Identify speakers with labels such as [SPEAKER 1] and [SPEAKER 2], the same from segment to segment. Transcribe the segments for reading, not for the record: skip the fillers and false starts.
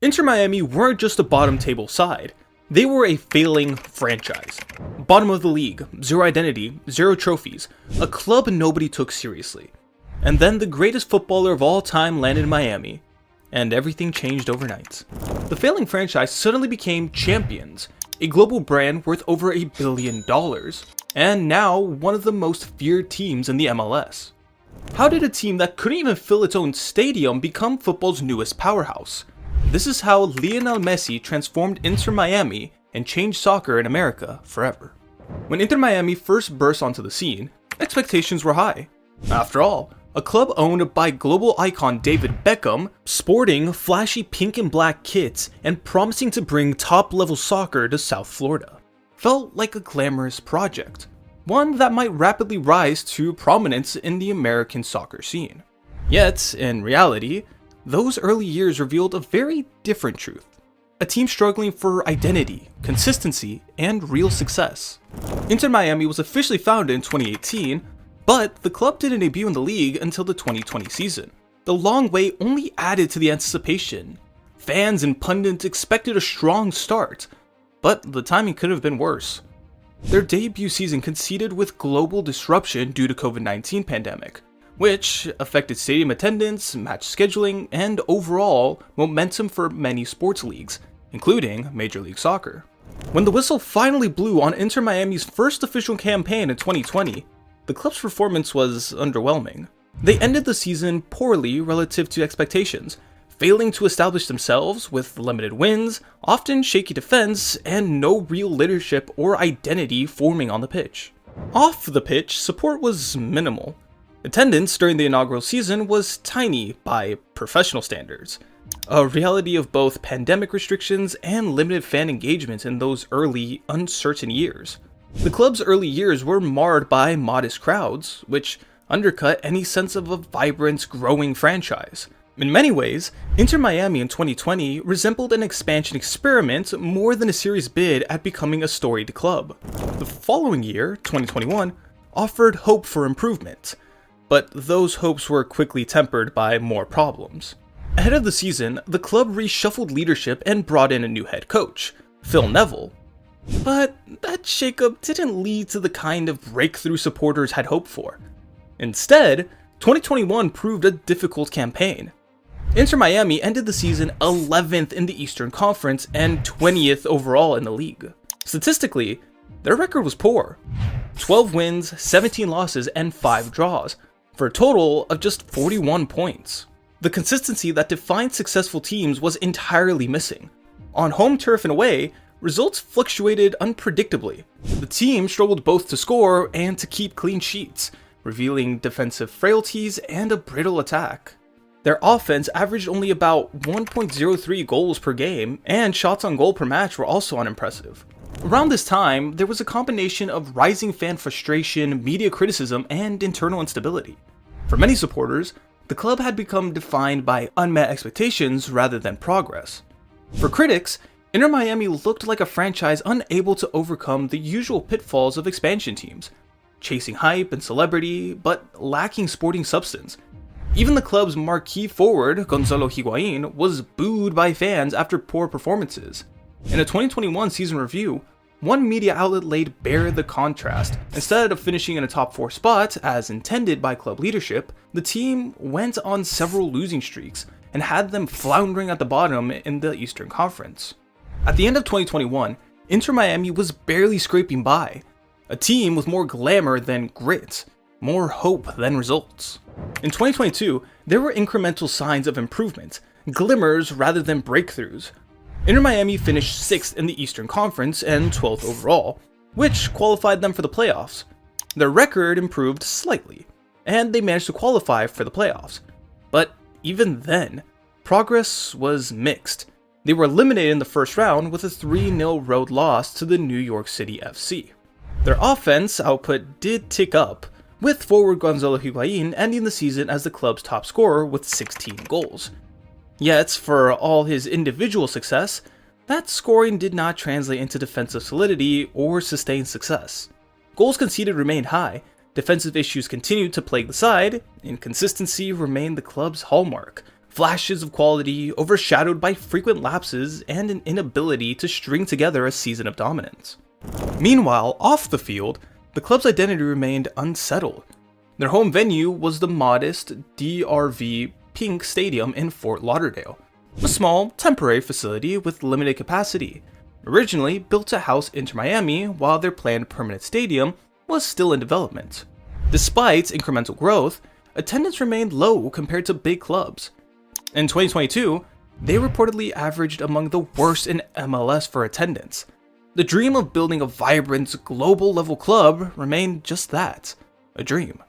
[SPEAKER 1] Inter Miami weren't just a bottom table side, they were a failing franchise. Bottom of the league, zero identity, zero trophies, a club nobody took seriously. And then the greatest footballer of all time landed in Miami, and everything changed overnight. The failing franchise suddenly became champions, a global brand worth over $1 billion, and now one of the most feared teams in the MLS. How did a team that couldn't even fill its own stadium become football's newest powerhouse? This is how Lionel Messi transformed Inter Miami and changed soccer in America forever. When Inter Miami first burst onto the scene, expectations were high. After all, a club owned by global icon David Beckham, sporting flashy pink and black kits and promising to bring top-level soccer to South Florida, felt like a glamorous project, one that might rapidly rise to prominence in the American soccer scene. Yet, in reality, those early years revealed a very different truth. A team struggling for identity, consistency, and real success. Inter Miami was officially founded in 2018, but the club didn't debut in the league until the 2020 season. The long wait only added to the anticipation. Fans and pundits expected a strong start, but the timing could have been worse. Their debut season coincided with global disruption due to COVID-19 pandemic, which affected stadium attendance, match scheduling, and overall momentum for many sports leagues, including Major League Soccer. When the whistle finally blew on Inter Miami's first official campaign in 2020, the club's performance was underwhelming. They ended the season poorly relative to expectations, failing to establish themselves with limited wins, often shaky defense, and no real leadership or identity forming on the pitch. Off the pitch, support was minimal. Attendance during the inaugural season was tiny by professional standards, a reality of both pandemic restrictions and limited fan engagement in those early, uncertain years. The club's early years were marred by modest crowds, which undercut any sense of a vibrant, growing franchise. In many ways, Inter Miami in 2020 resembled an expansion experiment more than a serious bid at becoming a storied club. The following year, 2021, offered hope for improvement, but those hopes were quickly tempered by more problems. Ahead of the season, the club reshuffled leadership and brought in a new head coach, Phil Neville. But that shakeup didn't lead to the kind of breakthrough supporters had hoped for. Instead, 2021 proved a difficult campaign. Inter Miami ended the season 11th in the Eastern Conference and 20th overall in the league. Statistically, their record was poor. 12 wins, 17 losses, and 5 draws, for a total of just 41 points. The consistency that defined successful teams was entirely missing. On home turf and away, results fluctuated unpredictably. The team struggled both to score and to keep clean sheets, revealing defensive frailties and a brittle attack. Their offense averaged only about 1.03 goals per game, and shots on goal per match were also unimpressive. Around this time, there was a combination of rising fan frustration, media criticism, and internal instability. For many supporters, the club had become defined by unmet expectations rather than progress. For critics, Inter Miami looked like a franchise unable to overcome the usual pitfalls of expansion teams, chasing hype and celebrity, but lacking sporting substance. Even the club's marquee forward, Gonzalo Higuain, was booed by fans after poor performances. In a 2021 season review, one media outlet laid bare the contrast. Instead of finishing in a top 4 spot, as intended by club leadership, the team went on several losing streaks and had them floundering at the bottom in the Eastern Conference. At the end of 2021, Inter Miami was barely scraping by, a team with more glamour than grit, more hope than results. In 2022, there were incremental signs of improvement, glimmers rather than breakthroughs. Inter Miami finished 6th in the Eastern Conference and 12th overall, which qualified them for the playoffs. Their record improved slightly, and they managed to qualify for the playoffs. But even then, progress was mixed. They were eliminated in the first round with a 3-0 road loss to the New York City FC. Their offense output did tick up, with forward Gonzalo Higuain ending the season as the club's top scorer with 16 goals. Yet, for all his individual success, that scoring did not translate into defensive solidity or sustained success. Goals conceded remained high, defensive issues continued to plague the side, inconsistency remained the club's hallmark, flashes of quality overshadowed by frequent lapses and an inability to string together a season of dominance. Meanwhile, off the field, the club's identity remained unsettled. Their home venue was the modest DRV Pink Stadium in Fort Lauderdale, a small, temporary facility with limited capacity, originally built to house Inter Miami while their planned permanent stadium was still in development. Despite incremental growth, attendance remained low compared to big clubs. In 2022, they reportedly averaged among the worst in MLS for attendance. The dream of building a vibrant, global-level club remained just that, a dream.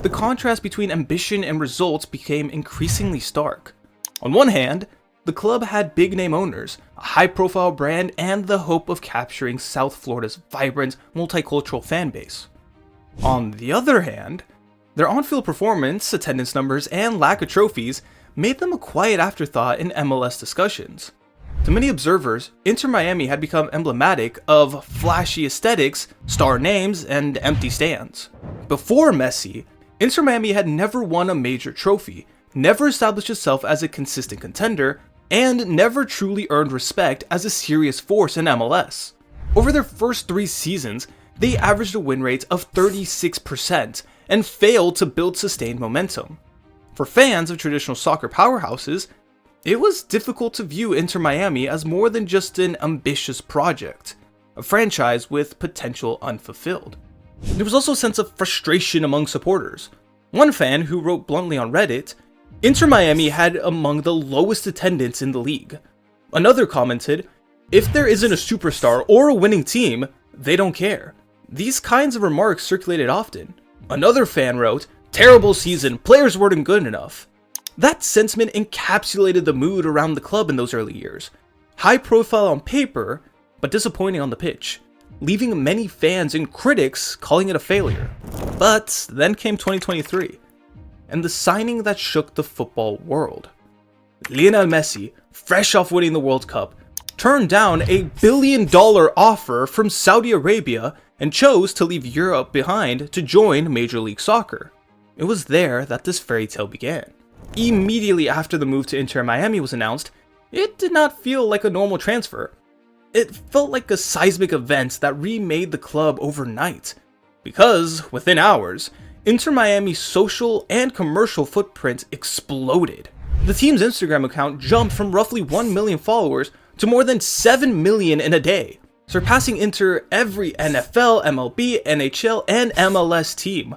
[SPEAKER 1] The contrast between ambition and results became increasingly stark. On one hand, the club had big-name owners, a high-profile brand, and the hope of capturing South Florida's vibrant, multicultural fan base. On the other hand, their on-field performance, attendance numbers, and lack of trophies made them a quiet afterthought in MLS discussions. To many observers, Inter Miami had become emblematic of flashy aesthetics, star names, and empty stands. Before Messi, Inter Miami had never won a major trophy, never established itself as a consistent contender, and never truly earned respect as a serious force in MLS. Over their first 3 seasons, they averaged a win rate of 36% and failed to build sustained momentum. For fans of traditional soccer powerhouses, it was difficult to view Inter Miami as more than just an ambitious project, a franchise with potential unfulfilled. There was also a sense of frustration among supporters. One fan who wrote bluntly on Reddit, "Inter Miami had among the lowest attendance in the league." Another commented, "If there isn't a superstar or a winning team, they don't care." These kinds of remarks circulated often. Another fan wrote, "Terrible season, players weren't good enough." That sentiment encapsulated the mood around the club in those early years. High profile on paper, but disappointing on the pitch, leaving many fans and critics calling it a failure. But then came 2023, and the signing that shook the football world. Lionel Messi, fresh off winning the World Cup, turned down a $1 billion offer from Saudi Arabia and chose to leave Europe behind to join Major League Soccer. It was there that this fairy tale began. Immediately after the move to Inter Miami was announced, it did not feel like a normal transfer. It felt like a seismic event that remade the club overnight. Because, within hours, Inter Miami's social and commercial footprint exploded. The team's Instagram account jumped from roughly 1 million followers to more than 7 million in a day, surpassing Inter every NFL, MLB, NHL, and MLS team.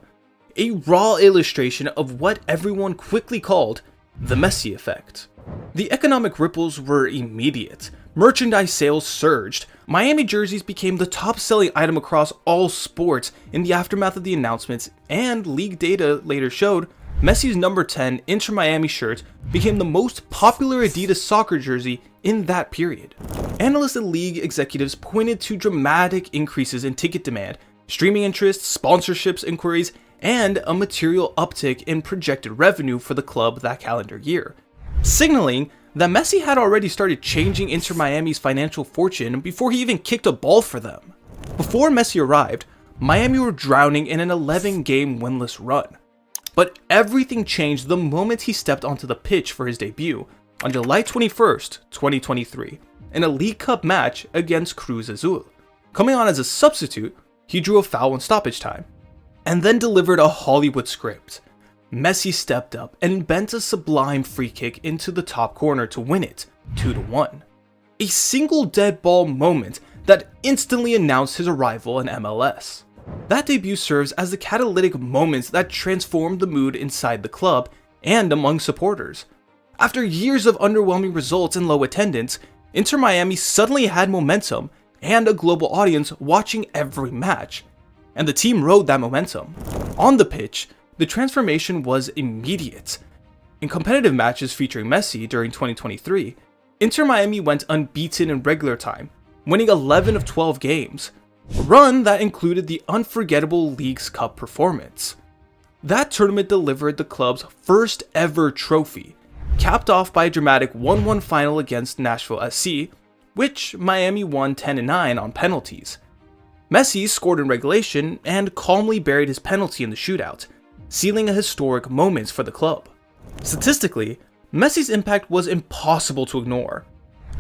[SPEAKER 1] A raw illustration of what everyone quickly called the Messi effect. The economic ripples were immediate. Merchandise sales surged. Miami jerseys became the top-selling item across all sports in the aftermath of the announcements, and league data later showed Messi's number 10 Inter Miami shirt became the most popular Adidas soccer jersey in that period. Analysts and league executives pointed to dramatic increases in ticket demand, streaming interest, sponsorships inquiries, and a material uptick in projected revenue for the club that calendar year, signaling that Messi had already started changing Inter Miami's financial fortune before he even kicked a ball for them. Before Messi arrived, Miami were drowning in an 11-game winless run. But everything changed the moment he stepped onto the pitch for his debut on July 21st, 2023, in a League Cup match against Cruz Azul. Coming on as a substitute, he drew a foul in stoppage time, and then delivered a Hollywood script. Messi stepped up and bent a sublime free kick into the top corner to win it, 2-1. A single dead ball moment that instantly announced his arrival in MLS. That debut serves as the catalytic moment that transformed the mood inside the club and among supporters. After years of underwhelming results and low attendance, Inter Miami suddenly had momentum and a global audience watching every match, and the team rode that momentum. On the pitch, the transformation was immediate. In competitive matches featuring Messi during 2023, Inter Miami went unbeaten in regular time, winning 11 of 12 games, a run that included the unforgettable Leagues Cup performance. That tournament delivered the club's first ever trophy, capped off by a dramatic 1-1 final against Nashville SC, which Miami won 10-9 on penalties. Messi scored in regulation and calmly buried his penalty in the shootout, sealing a historic moment for the club. Statistically, Messi's impact was impossible to ignore.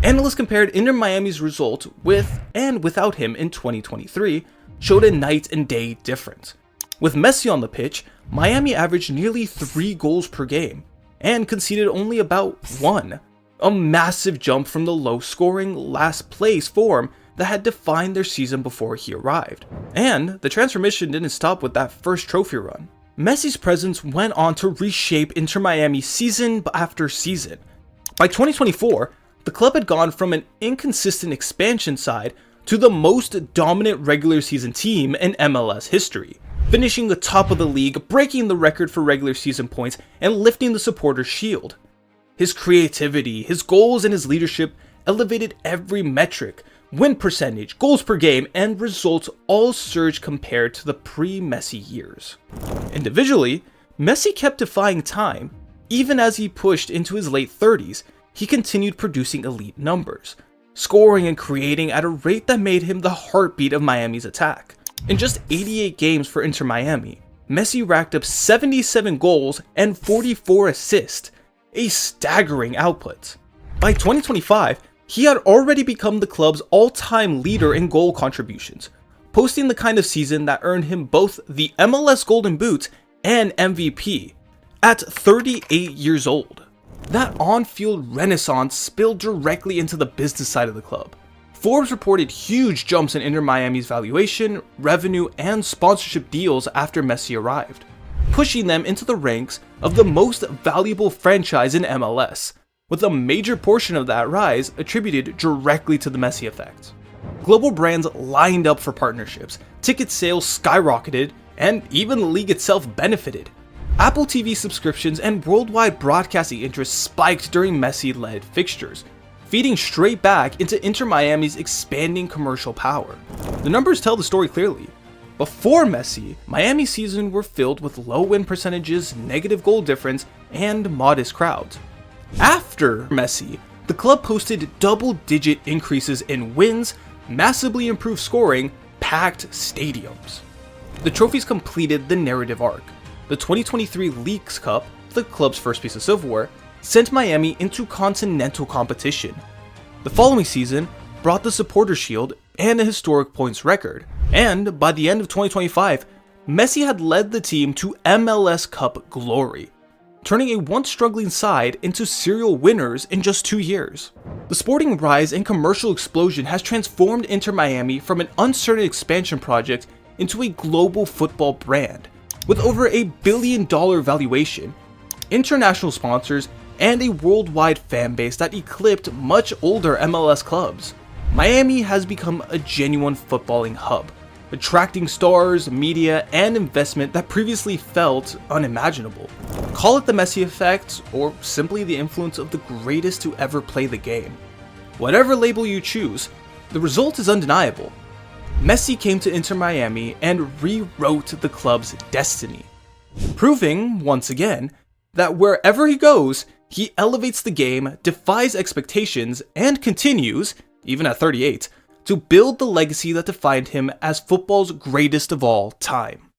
[SPEAKER 1] Analysts compared Inter Miami's result with and without him in 2023 showed a night and day difference. With Messi on the pitch, Miami averaged nearly 3 goals per game and conceded only about 1, a massive jump from the low-scoring last place form that had defined their season before he arrived. And the transformation didn't stop with that first trophy run. Messi's presence went on to reshape Inter Miami season after season. By 2024, the club had gone from an inconsistent expansion side to the most dominant regular season team in MLS history, finishing atop of the league, breaking the record for regular season points, and lifting the supporters' shield. His creativity, his goals, and his leadership elevated every metric. Win percentage, goals per game, and results all surged compared to the pre-Messi years. Individually, Messi kept defying time. Even as he pushed into his late 30s, he continued producing elite numbers, scoring and creating at a rate that made him the heartbeat of Miami's attack. In just 88 games for Inter Miami, Messi racked up 77 goals and 44 assists, a staggering output. By 2025, he had already become the club's all-time leader in goal contributions, posting the kind of season that earned him both the MLS Golden Boot and MVP at 38 years old. That on-field renaissance spilled directly into the business side of the club. Forbes reported huge jumps in Inter Miami's valuation, revenue, and sponsorship deals after Messi arrived, pushing them into the ranks of the most valuable franchise in MLS, with a major portion of that rise attributed directly to the Messi effect. Global brands lined up for partnerships, ticket sales skyrocketed, and even the league itself benefited. Apple TV subscriptions and worldwide broadcasting interest spiked during Messi-led fixtures, feeding straight back into Inter Miami's expanding commercial power. The numbers tell the story clearly. Before Messi, Miami's seasons were filled with low win percentages, negative goal difference, and modest crowds. After Messi, the club posted double-digit increases in wins, massively improved scoring, packed stadiums. The trophies completed the narrative arc. The 2023 Leagues Cup, the club's first piece of silverware, sent Miami into continental competition. The following season brought the Supporters' Shield and a historic points record, and by the end of 2025, Messi had led the team to MLS Cup glory, turning a once struggling side into serial winners in just 2 years. The sporting rise and commercial explosion has transformed Inter Miami from an uncertain expansion project into a global football brand. With over $1 billion valuation, international sponsors, and a worldwide fan base that eclipsed much older MLS clubs, Miami has become a genuine footballing hub, attracting stars, media, and investment that previously felt unimaginable. Call it the Messi effect, or simply the influence of the greatest to ever play the game. Whatever label you choose, the result is undeniable. Messi came to Inter Miami and rewrote the club's destiny, proving, once again, that wherever he goes, he elevates the game, defies expectations, and continues, even at 38, to build the legacy that defined him as football's greatest of all time.